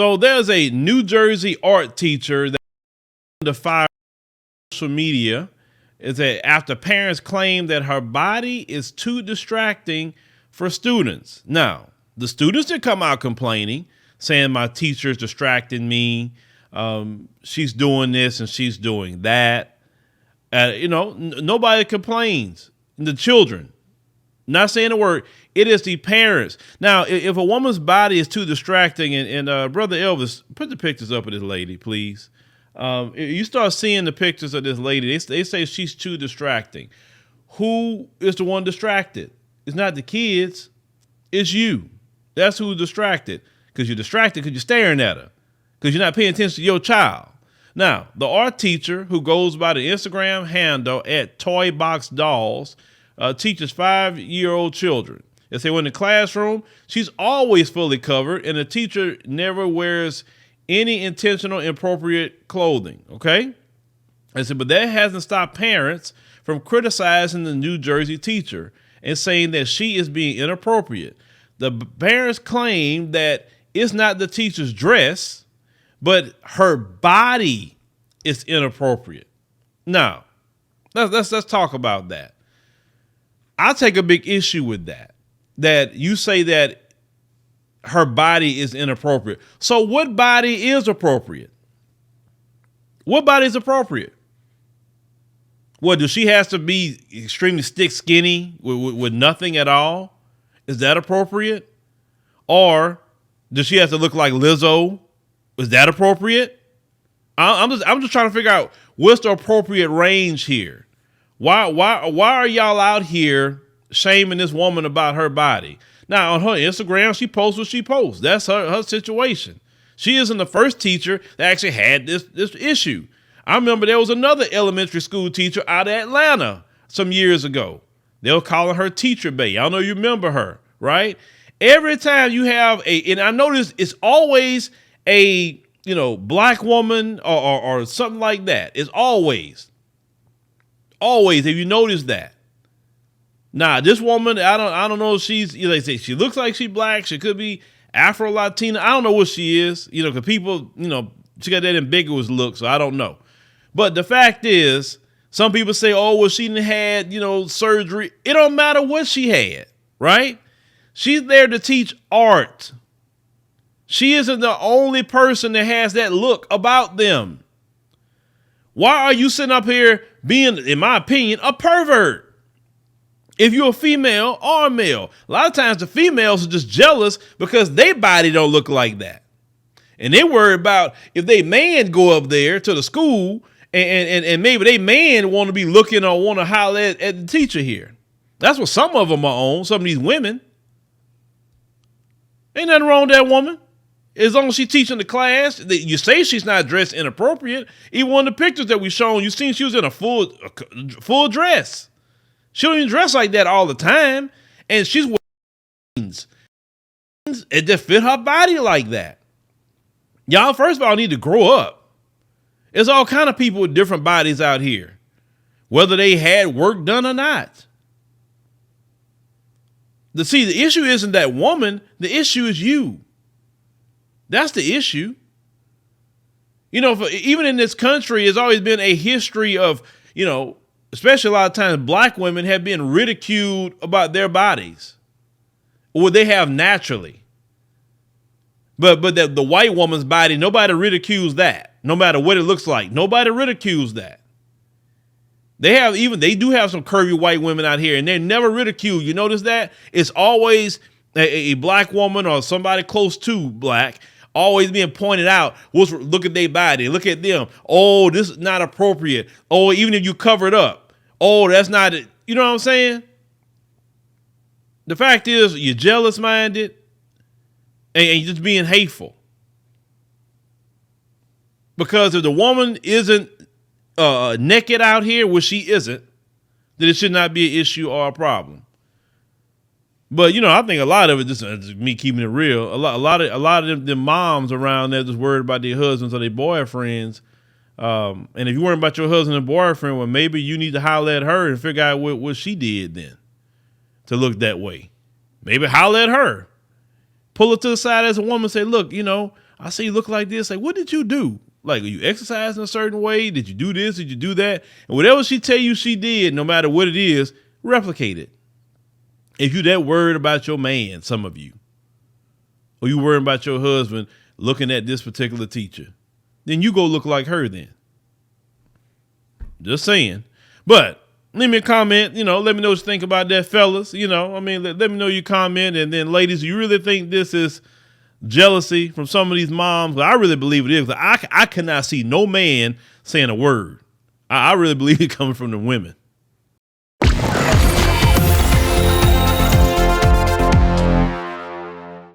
So there's a New Jersey art teacher that under fire on social media is that after parents claim that her body is too distracting for students. Now, the students did come out complaining, saying my teacher's distracting me. She's doing this and she's doing that. Nobody complains. The children, not saying a word. It is the parents. Now, if a woman's body is too distracting, and Brother Elvis, put the pictures up of this lady, please. You start seeing the pictures of this lady. They say she's too distracting. Who is the one distracted? It's not the kids. It's you. That's who's distracted. Because you're distracted because you're staring at her. Because you're not paying attention to your child. Now, the art teacher who goes by the Instagram handle at Toy Box Dolls teaches 5-year-old children. They say when in the classroom, she's always fully covered and the teacher never wears any intentional inappropriate clothing. Okay. I said, but that hasn't stopped parents from criticizing the New Jersey teacher and saying that she is being inappropriate. The parents claim that it's not the teacher's dress, but her body is inappropriate. Now, let's talk about that. I take a big issue with that. That you say that her body is inappropriate. So what body is appropriate? What body is appropriate? What, does she has to be extremely stick skinny with nothing at all? Is that appropriate? Or does she have to look like Lizzo? Is that appropriate? I'm just trying to figure out what's the appropriate range here. Why are y'all out here shaming this woman about her body? Now on her Instagram, she posts what she posts. That's her situation. She isn't the first teacher that actually had this issue. I remember there was another elementary school teacher out of Atlanta some years ago. They were calling her Teacher Bay. I don't know if you remember her, right? Every time you have and I notice it's always a black woman or something like that. It's always, if you notice that. Nah, this woman, I don't know if she's, they say she looks like she's black. She could be Afro-Latina. I don't know what she is, because people, she got that ambiguous look, so I don't know. But the fact is, some people say, oh, well, she didn't had, surgery. It don't matter what she had, right? She's there to teach art. She isn't the only person that has that look about them. Why are you sitting up here being, in my opinion, a pervert? If you're a female or a male, a lot of times the females are just jealous because their body don't look like that. And they worry about if they man go up there to the school and maybe they man want to be looking or want to holler at the teacher here. That's what some of them are on, some of these women. Ain't nothing wrong with that woman. As long as she's teaching the class, you say she's not dressed inappropriate. Even one of the pictures that we shown, you seen she was in a full dress. She don't even dress like that all the time. And she's wearing jeans. It just fit her body like that. Y'all, first of all, need to grow up. There's all kind of people with different bodies out here, whether they had work done or not. The issue isn't that woman. The issue is you. That's the issue. Even in this country, there's always been a history of, especially a lot of times black women have been ridiculed about their bodies or what they have naturally. But the white woman's body, nobody ridicules that, no matter what it looks like. Nobody ridicules that. They do have some curvy white women out here and they're never ridiculed. You notice that? It's always a black woman or somebody close to black always being pointed out. Look at their body. Look at them. Oh, this is not appropriate. Oh, even if you cover it up. Oh, that's not it. You know what I'm saying? The fact is you're jealous minded and you're just being hateful. Because if the woman isn't naked out here, which she isn't, then it should not be an issue or a problem. But I think a lot of it just me keeping it real. A lot of them moms around there just worried about their husbands or their boyfriends. And if you're worried about your husband and boyfriend, well, maybe you need to holler at her and figure out what she did then to look that way. Maybe holler at her, pull her to the side as a woman, and say, "Look, I see you look like this. Like, what did you do? Like, are you exercising a certain way? Did you do this? Did you do that? And whatever she tell you she did, no matter what it is, replicate it. If you that worried about your man, some of you, or you worried about your husband looking at this particular teacher, then you go look like her then. Just saying. But leave me a comment, let me know what you think about that, fellas. Let me know your comment. And then ladies, you really think this is jealousy from some of these moms? I really believe it is. I cannot see no man saying a word. I really believe it coming from the women.